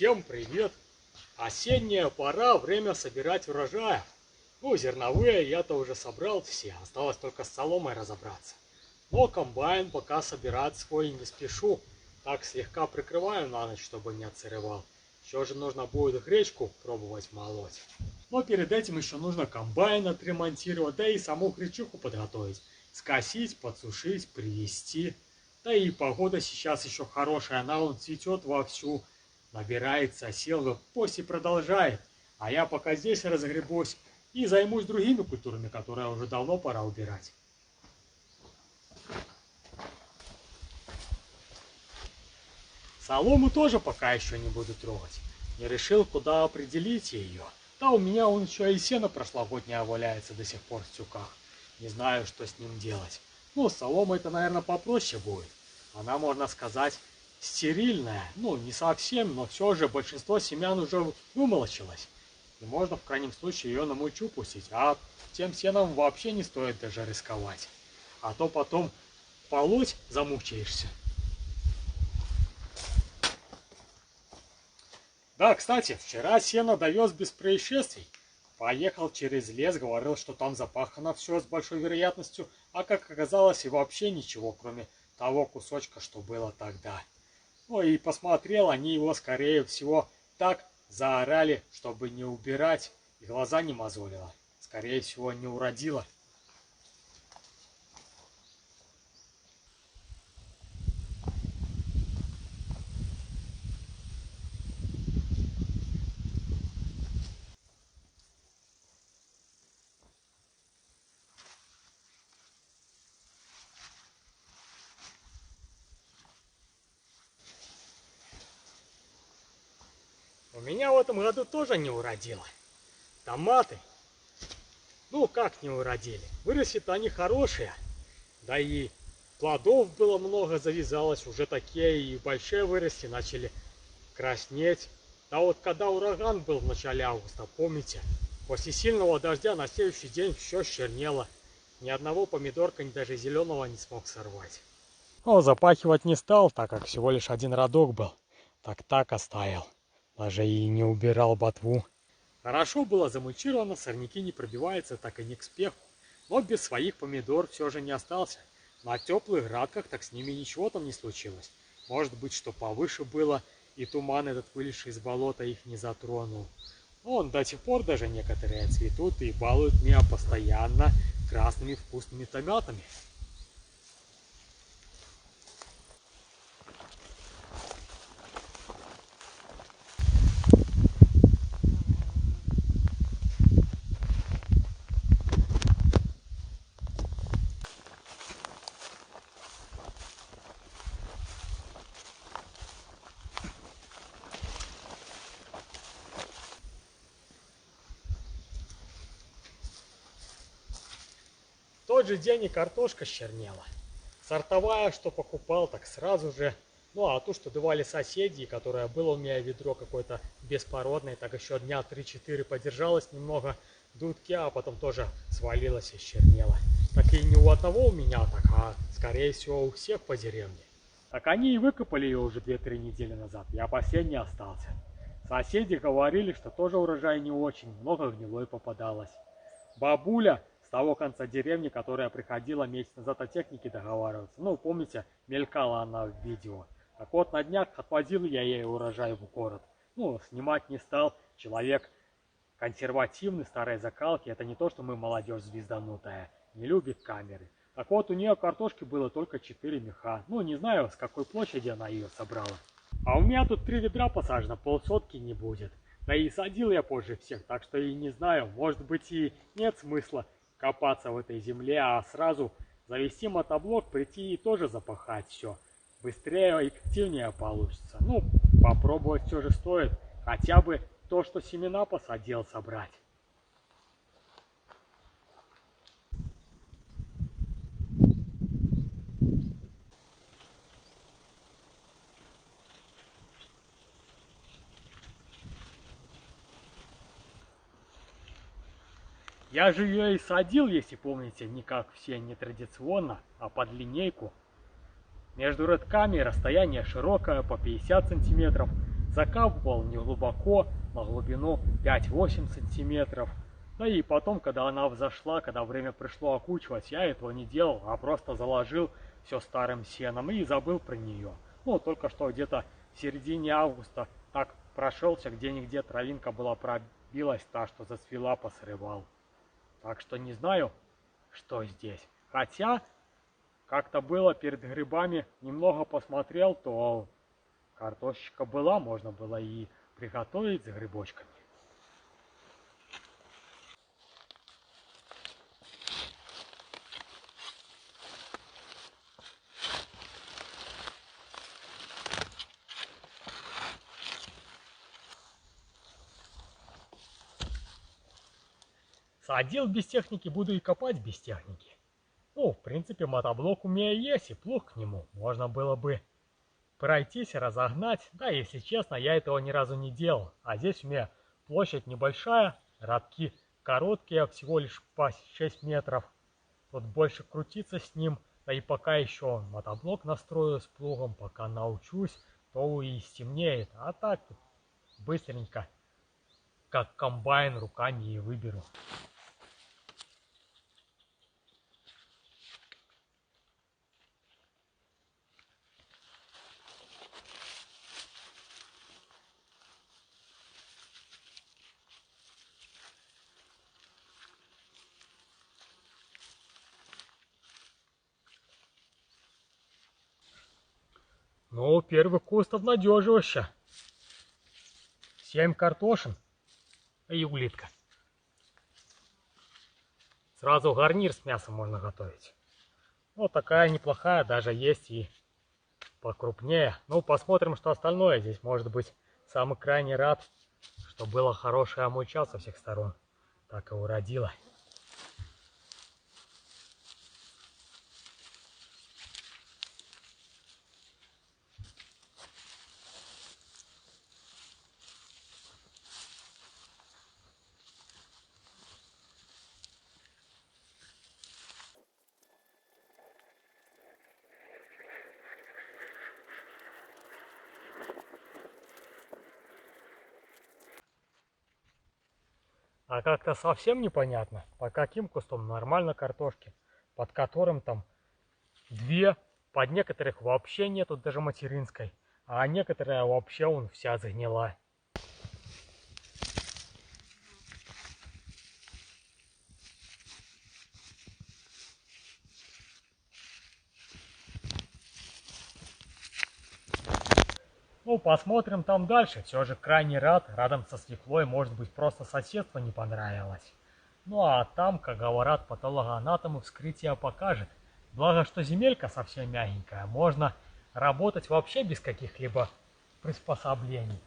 Всем привет! Осенняя пора, время собирать урожай. Ну, зерновые я-то уже собрал все, осталось только с соломой разобраться. Но комбайн пока собирать свой не спешу, так слегка прикрываю на ночь, чтобы не отсыревал. Еще же нужно будет гречку пробовать молоть. Но перед этим еще нужно комбайн отремонтировать, да и саму гречуху подготовить. Скосить, подсушить, привезти. Да и погода сейчас еще хорошая, она вон цветет вовсю, набирается сил, пусть и продолжает. А я пока здесь разгребусь и займусь другими культурами, которые уже давно пора убирать. Солому тоже пока еще не буду трогать. Не решил, куда определить ее. Да у меня он еще и сено прошлогоднее валяется до сих пор в тюках. Не знаю, что с ним делать. Ну, солома это, наверное, попроще будет. Она, можно сказать, стерильная. Ну, не совсем, но все же большинство семян уже вымолочилось. И можно в крайнем случае ее на мульчу пустить. А тем сеном вообще не стоит даже рисковать. А то потом полоть замучаешься. Да, кстати, вчера сено довез без происшествий. Поехал через лес, говорил, что там запахано все с большой вероятностью, а как оказалось и вообще ничего, кроме того кусочка, что было тогда. Ну и посмотрел, они его, скорее всего, так заорали, чтобы не убирать, и глаза не мозолило. Скорее всего, не уродило. У меня в этом году тоже не уродило. Томаты. Ну, как не уродили? Выросли-то они хорошие. Да и плодов было много, завязалось. Уже такие и большие выросли, начали краснеть. А вот когда ураган был в начале августа, помните? После сильного дождя на следующий день все чернело. Ни одного помидорка, ни даже зеленого не смог сорвать. Но запахивать не стал, так как всего лишь один родок был. Так оставил. Даже и не убирал ботву. Хорошо было замульчировано, сорняки не пробиваются, так и не к спеху. Но без своих помидор все же не остался. На теплых градках так с ними ничего там не случилось. Может быть, что повыше было, и туман этот, вылезший из болота, их не затронул. Он до сих пор даже некоторые цветут и балуют меня постоянно красными вкусными томатами. В тот же день и картошка чернела. Сортовая, что покупал, так сразу же. Ну а ту, что давали соседи, которое было у меня ведро какое-то беспородное, так еще дня 3-4 подержалось немного дудки, а потом тоже свалилось и чернело. Так и не у одного у меня, так, а скорее всего у всех по деревне. Так они и выкопали ее уже 2-3 недели назад, я последний остался. Соседи говорили, что тоже урожай не очень, много гнилой попадалось. Бабуля с того конца деревни, которая приходила месяц назад о технике договариваться, ну, помните, мелькала она в видео. Так вот, на днях отвозил я ей урожай в город. Ну, снимать не стал, человек консервативный, старой закалки, это не то, что мы молодежь звезданутая, не любит камеры. Так вот, у нее картошки было только 4 меха. Ну, не знаю, с какой площади она ее собрала. А у меня тут 3 ведра посажено, полсотки не будет. Да и садил я позже всех, так что и не знаю, может быть и нет смысла копаться в этой земле, а сразу завести мотоблок, прийти и тоже запахать все. Быстрее и эффективнее получится. Ну, попробовать все же стоит, хотя бы то, что семена посадил, собрать. Я же ее и садил, если помните, не как все, не традиционно, а под линейку. Между рядками расстояние широкое, по 50 сантиметров. закапывал неглубоко, на глубину 5-8 сантиметров. Да и потом, когда она взошла, когда время пришло окучивать, я этого не делал, а просто заложил все старым сеном и забыл про нее. Ну, только что где-то в середине августа так прошелся, где-нигде травинка была пробилась, та, что зацвела, посрывал. Так что не знаю, что здесь. Хотя, как-то было перед грибами, немного посмотрел, то картошечка была, можно было и приготовить с грибочками. Садил без техники, буду и копать без техники. Ну, в принципе, мотоблок у меня есть, и плуг к нему. Можно было бы пройтись, разогнать. Да, если честно, я этого ни разу не делал. А здесь у меня площадь небольшая, рядки короткие, всего лишь по 6 метров. Тут больше крутиться с ним. Да и пока еще мотоблок настрою с плугом, пока научусь, то и стемнеет. А так быстренько, как комбайн, руками и выберу. Ну, первый куст обнадеживающе. 7 картошин и улитка. Сразу гарнир с мясом можно готовить. Вот такая неплохая, даже есть и покрупнее. Ну, посмотрим, что остальное здесь. Может быть, самый крайний рад, что было хорошее омуча со всех сторон. Так и уродило. А как-то совсем непонятно, по каким кустам нормально картошки, под которым там 2, под некоторых вообще нету даже материнской, а некоторая вообще он вся загнила. Ну, посмотрим там дальше. Все же крайне рад. Рядом со свеклой, может быть, просто соседство не понравилось. Ну, а там, как говорят патологоанатомы, вскрытие покажет. Благо, что земелька совсем мягенькая. Можно работать вообще без каких-либо приспособлений.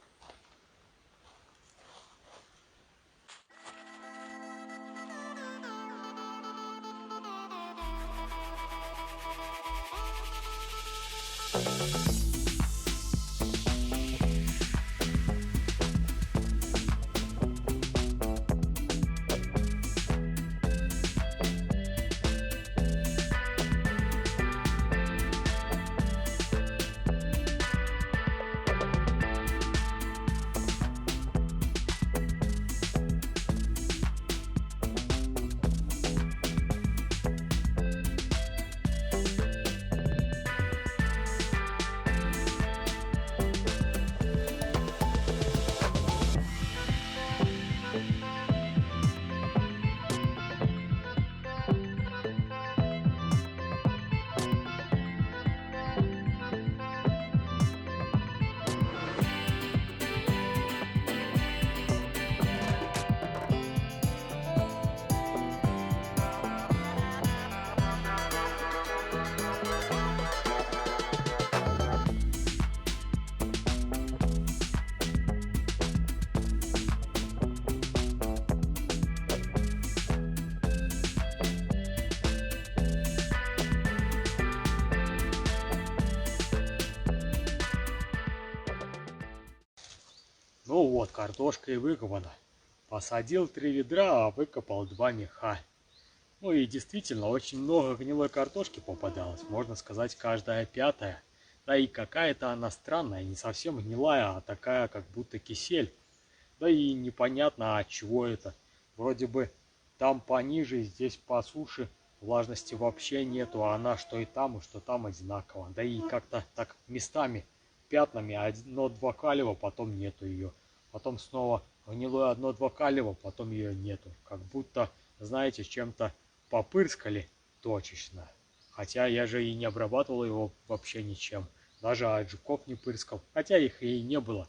Ну вот, картошка и выкопана. Посадил 3 ведра, а выкопал 2 меха. Ну и действительно, очень много гнилой картошки попадалось. Можно сказать, каждая пятая. Да и какая-то она странная, не совсем гнилая, а такая, как будто кисель. Да и непонятно, от чего это. Вроде бы там пониже, здесь по суше, влажности вообще нету, а она что и что там одинаково. Да и как-то так местами, пятнами, одно-два калева, потом нету ее. Потом снова гнилое одно-два калева, потом ее нету. Как будто, знаете, чем-то попырскали точечно. Хотя я же и не обрабатывал его вообще ничем. Даже от жуков не пырскал. Хотя их и не было.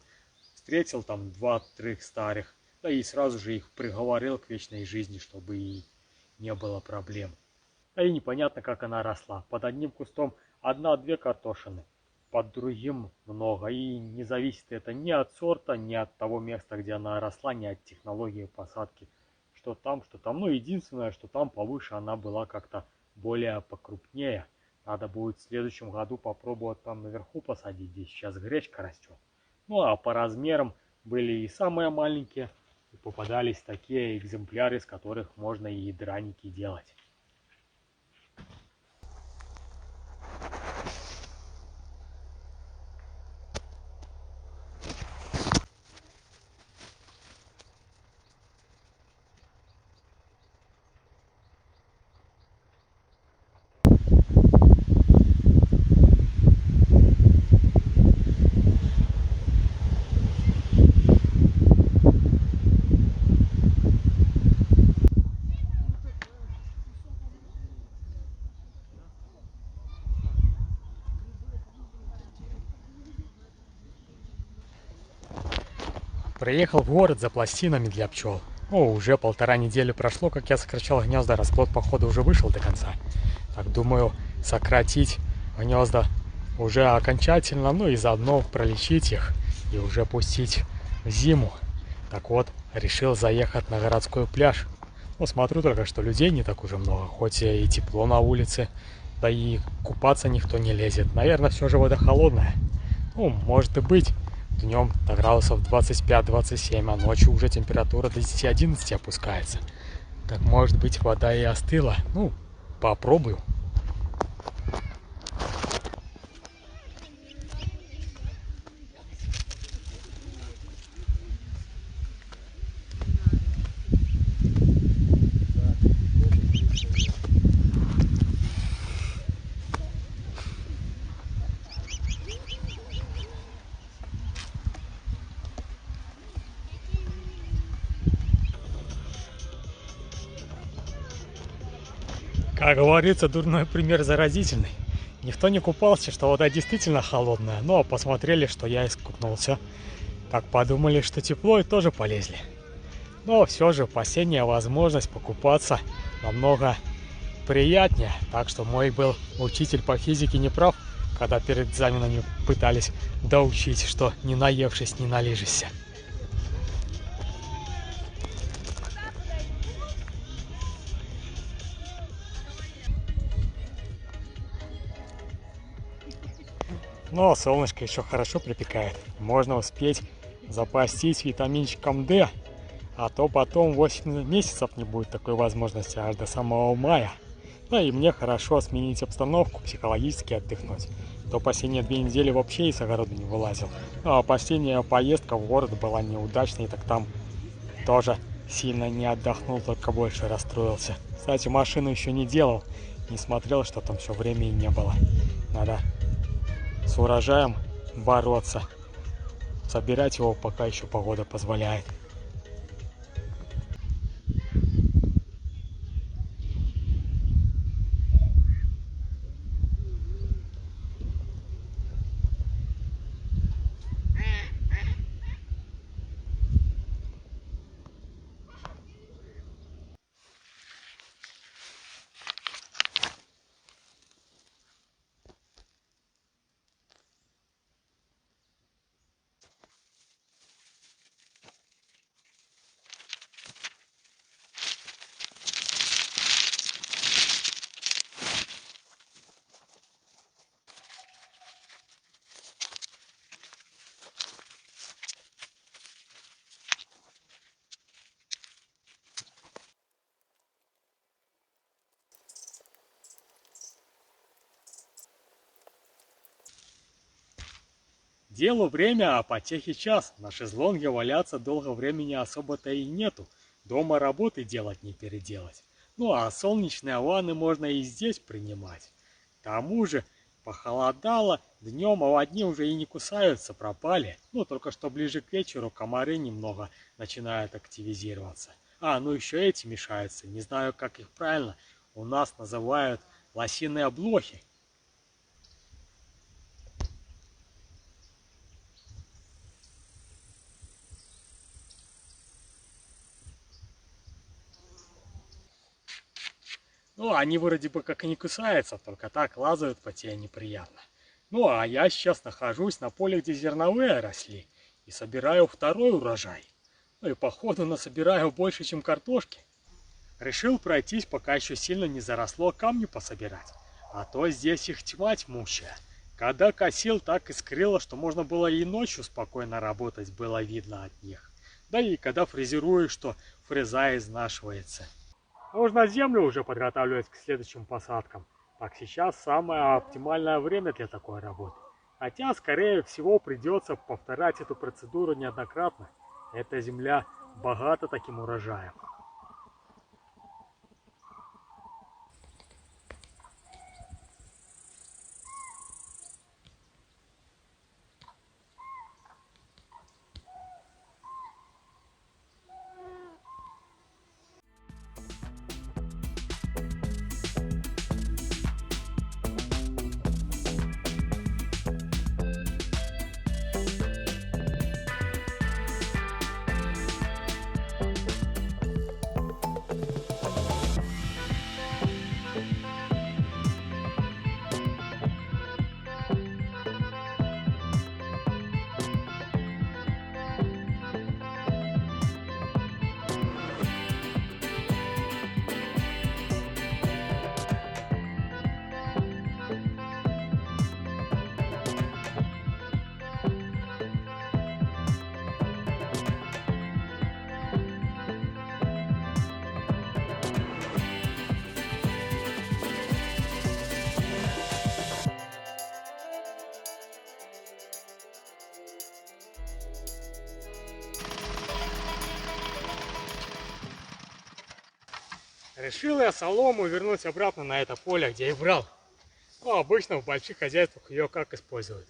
Встретил там два-трех старых. Да и сразу же их приговорил к вечной жизни, чтобы и не было проблем. Да и непонятно, как она росла. Под одним кустом одна-две картошины, под другим много. И не зависит это ни от сорта, ни от того места, где она росла, ни от технологии посадки. Что там, что там. Ну, единственное, что там повыше она была как-то более покрупнее. Надо будет в следующем году попробовать там наверху посадить, где сейчас гречка растет. Ну, а по размерам были и самые маленькие, и попадались такие экземпляры, из которых можно и драники делать. Приехал в город за пластинами для пчел. О, уже 1,5 недели прошло, как я сокращал гнезда, расплод походу уже вышел до конца. Так думаю, сократить гнезда уже окончательно, ну и заодно пролечить их и уже пустить в зиму. Так вот, решил заехать на городской пляж. Ну, смотрю только, что людей не так уже много, хоть и тепло на улице, да и купаться никто не лезет. Наверное, все же вода холодная. Ну, может и быть. Днем до градусов 25-27, а ночью уже температура до 10-11 опускается. Так может быть вода и остыла. Ну, попробую. Как говорится, дурной пример заразительный. Никто не купался, что вода действительно холодная, ну а посмотрели, что я искупнулся. Так подумали, что тепло и тоже полезли. Но все же последняя возможность покупаться намного приятнее. Так что мой был учитель по физике не прав, когда перед экзаменами пытались доучить, что не наевшись, не налижешься. Но солнышко еще хорошо припекает. Можно успеть запастись витаминчиком D, а то потом 8 месяцев не будет такой возможности, аж до самого мая. Да и мне хорошо сменить обстановку, психологически отдохнуть. То последние 2 недели вообще из огорода не вылазил. Ну, а последняя поездка в город была неудачной, так там тоже сильно не отдохнул, только больше расстроился. Кстати, машину еще не делал, не смотрел, что там все времени не было. Надо с урожаем бороться, собирать его, пока еще погода позволяет. Делу время, а потехе час. На шезлонге валяться долго времени особо-то и нету. Дома работы делать не переделать. Ну а солнечные ванны можно и здесь принимать. К тому же похолодало, днем оводни уже и не кусаются, пропали. Ну только что ближе к вечеру комары немного начинают активизироваться. Ну еще эти мешаются, не знаю как их правильно. У нас называют лосиные блохи. Они вроде бы как и не кусаются, только так лазают по тебе неприятно. А я сейчас нахожусь на поле, где зерновые росли, и собираю второй урожай. И походу насобираю больше, чем картошки. Решил пройтись, пока еще сильно не заросло, камни пособирать. А то здесь их тьма тьмущая. Когда косил, так искрило, что можно было и ночью спокойно работать, было видно от них. Да и когда фрезеруешь, что фреза изнашивается. Нужно землю уже подготавливать к следующим посадкам. Так сейчас самое оптимальное время для такой работы. Хотя, скорее всего, придется повторять эту процедуру неоднократно. Эта земля богата таким урожаем. Решил я солому вернуть обратно на это поле, где и брал. Обычно в больших хозяйствах ее как используют?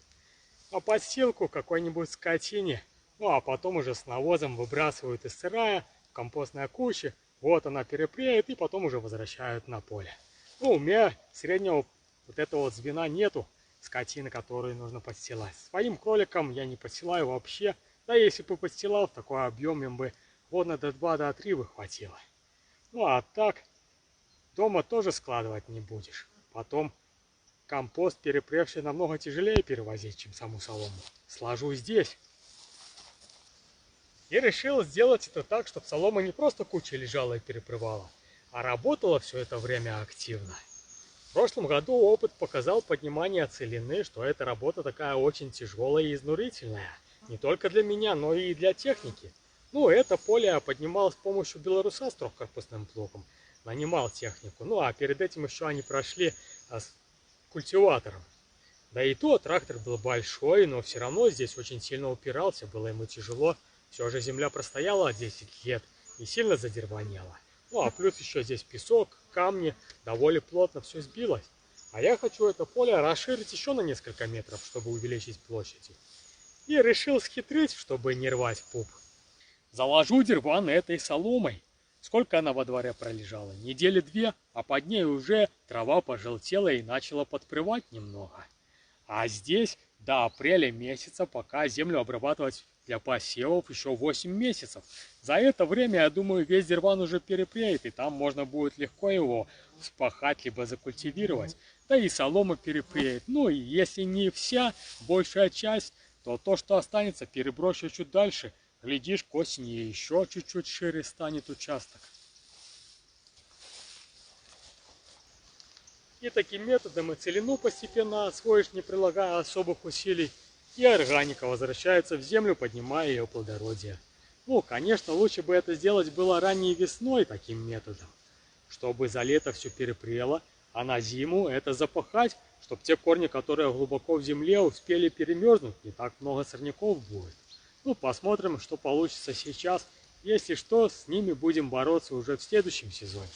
Подстилку какой-нибудь скотине, а потом уже с навозом выбрасывают из сарая в компостные кучи. Вот она перепреет и потом уже возвращают на поле. У меня среднего вот этого вот звена нету, скотины, которую нужно подстилать. Своим кроликам я не подстилаю вообще. Да если бы подстилал, в такой объем им бы водно до 2-3 бы хватило. А так, дома тоже складывать не будешь. Потом компост перепревший намного тяжелее перевозить, чем саму солому. Сложу здесь. И решил сделать это так, чтобы солома не просто кучей лежала и перепревала, а работала все это время активно. В прошлом году опыт показал поднимание целины, что эта работа такая очень тяжелая и изнурительная. Не только для меня, но и для техники. Это поле я поднимал с помощью белоруса с трехкорпусным плугом. Нанимал технику. А перед этим еще они прошли с культиватором. Да и то трактор был большой, но все равно здесь очень сильно упирался. Было ему тяжело. Все же земля простояла 10 лет и сильно задерванела. А плюс еще здесь песок, камни, довольно плотно все сбилось. А я хочу это поле расширить еще на несколько метров, чтобы увеличить площадь. И решил схитрить, чтобы не рвать пуп. Заложу дерван этой соломой. Сколько она во дворе пролежала? Недели 2, а под ней уже трава пожелтела и начала подпревать немного. А здесь до апреля месяца, пока землю обрабатывать для посевов, еще 8 месяцев. За это время, я думаю, весь дерван уже перепреет, и там можно будет легко его вспахать, либо закультивировать. Да и солома перепреет. И если не вся, большая часть, то то, что останется, переброшу чуть дальше. Глядишь, к осени еще чуть-чуть шире станет участок. И таким методом и целину постепенно освоишь, не прилагая особых усилий. И органика возвращается в землю, поднимая ее плодородие. Конечно, лучше бы это сделать было ранней весной таким методом. Чтобы за лето все перепрело, А на зиму это запахать, чтобы те корни, которые глубоко в земле, успели перемерзнуть. Не так много сорняков будет. Ну, посмотрим, что получится сейчас. Если что, с ними будем бороться уже в следующем сезоне.